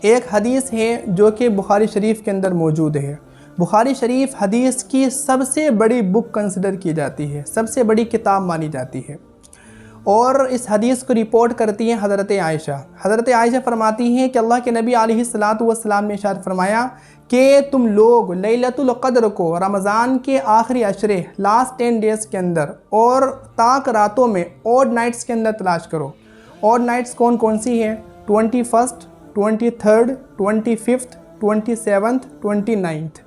एक हदीस है जो कि बुखारी शरीफ के अंदर मौजूद है। बुखारी शरीफ हदीस की सबसे बड़ी बुक कंसिडर की जाती है, सबसे बड़ी किताब मानी जाती है। और इस हदीस को रिपोर्ट करती हैं हज़रत आयशा। हज़रत आयशा फरमाती हैं कि अल्लाह के नबी अलैहिस्सलातु वस्सलाम ने इरशाद फरमाया कि तुम लोग लैलतुल क़द्र को रमज़ान के आखिरी अशरे लास्ट 10 डेज़ के अंदर और ताक रातों में ऑड नाइट्स के अंदर तलाश करो। ऑड नाइट्स कौन कौन सी हैं? 21, 23, 25, 27, 29,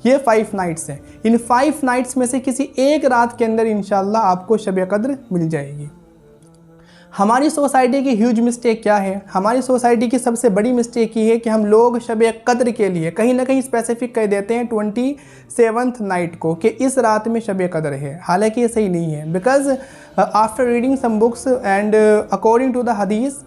ये 5 नाइट्स हैं। इन 5 नाइट्स में से किसी एक रात के अंदर इंशाअल्लाह आपको शब कद्र मिल जाएगी। हमारी सोसाइटी की ह्यूज मिस्टेक क्या है? हमारी सोसाइटी की सबसे बड़ी मिस्टेक ये है कि हम लोग शब कद्र के लिए कहीं ना कहीं स्पेसिफिक कह देते हैं 27th नाइट को कि इस रात में शब कद्र है। हालांकि ये सही नहीं है, because after reading some books and according to the हदीस,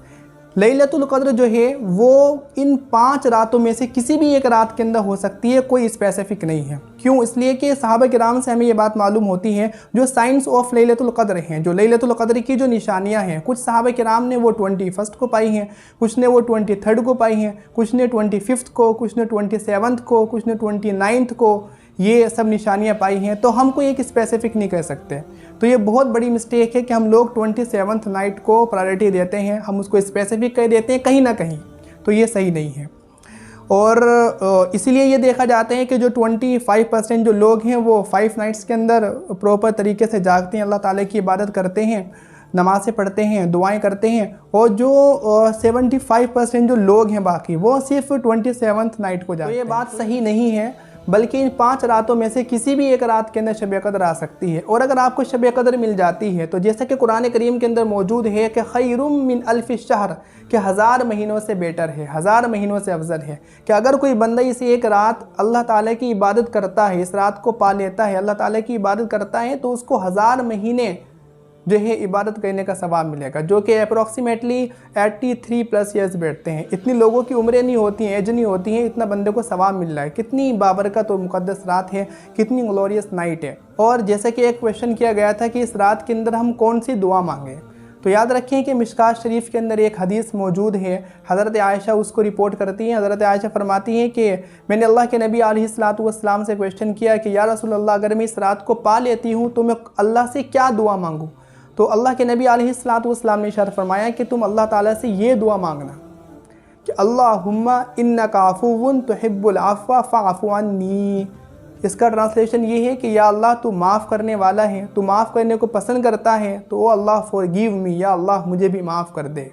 लैलतुल क़द्र जो है वो इन 5 रातों में से किसी भी एक रात के अंदर हो सकती है, कोई स्पेसिफिक नहीं है। क्यों? इसलिए कि सहाबा किराम से हमें ये बात मालूम होती है, जो साइंस ऑफ लैलतुल क़द्र हैं, जो लैलतुल क़द्र की जो निशानियां हैं, कुछ सहाबा किराम ने वो 21 को पाई हैं, कुछ ने वो 23 को पाई हैं, कुछ ने 25 को, कुछ ने 27 को, कुछ ने 29 को, ये सब निशानियां पाई हैं। तो हम कोई एक स्पेसिफिक नहीं कह सकते। तो ये बहुत बड़ी मिस्टेक है कि हम लोग 27th नाइट को प्रायोरिटी देते हैं, हम उसको स्पेसिफिक कह देते हैं कहीं ना कहीं। तो ये सही नहीं है। और इसीलिए ये देखा जाता है कि जो 25% जो लोग हैं वो 5 नाइट्स के अंदर प्रॉपर तरीके से जागते हैं, अल्लाह ताला की इबादत करते हैं, नमाज़ें पढ़ते हैं, दुआएं करते हैं। और जो 75% जो लोग हैं बाकी, वो सिर्फ 27th नाइट को जागते हैं। तो ये बात सही नहीं है, बल्कि इन 5 रातों में से किसी भी एक रात के अंदर शब कद्र आ सकती है। और अगर आपको शब कद्र मिल जाती है तो जैसा कि कुरान करीम के अंदर मौजूद है कि खैरुम मिन अल्फ़ि शहर, कि 1000 महीनों से बेटर है, 1000 महीनों से अफजल है। कि अगर कोई बंदा इस एक रात अल्लाह ताला की इबादत करता है, इस रात को पा लेता है, अल्लाह ताला की इबादत करता है, तो उसको 1000 महीने जो है इबादत करने का सवाब मिलेगा, जो कि अप्रॉक्सीमेटली 83+ ईयर्स बैठते हैं। इतनी लोगों की उम्रें नहीं होती हैं, एज नहीं होती हैं, इतना बंदे को सवाब मिल रहा है। कितनी बाबरकत और मुक़द्दस रात है, कितनी ग्लोरियस नाइट है। और जैसे कि एक क्वेश्चन किया गया था कि इस रात के अंदर हम कौन सी दुआ मांगें, तो याद रखें कि मिशकात शरीफ के अंदर एक हदीस मौजूद है। हज़रत आयशा उसको रिपोर्ट करती हैं। हज़रत आयशा फरमाती हैं कि मैंने अल्लाह के नबी अलैहिस्सलातु वस्सलाम से क्वेश्चन किया कि या रसूल अल्लाह, अगर मैं इस रात को पा लेती हूँ तो मैं अल्लाह से क्या दुआ मांगूँ? तो अल्लाह के नबी अलैहिस्सलातु वस्सलाम ने इरशाद फरमाया कि तुम अल्लाह ताला से ये दुआ मांगना कि अल्लाहुम्मा इन्नका अफ़ुव्वुन तुहिब्बुल अफ़्व फ़अफ़ु अन्नी। इसका ट्रांसलेशन ये है कि या अल्लाह, तू माफ़ करने वाला है, तू माफ़ करने को पसंद करता है, तो ओ अल्लाह फॉरगिव मी, या अल्लाह मुझे भी माफ़ कर दे।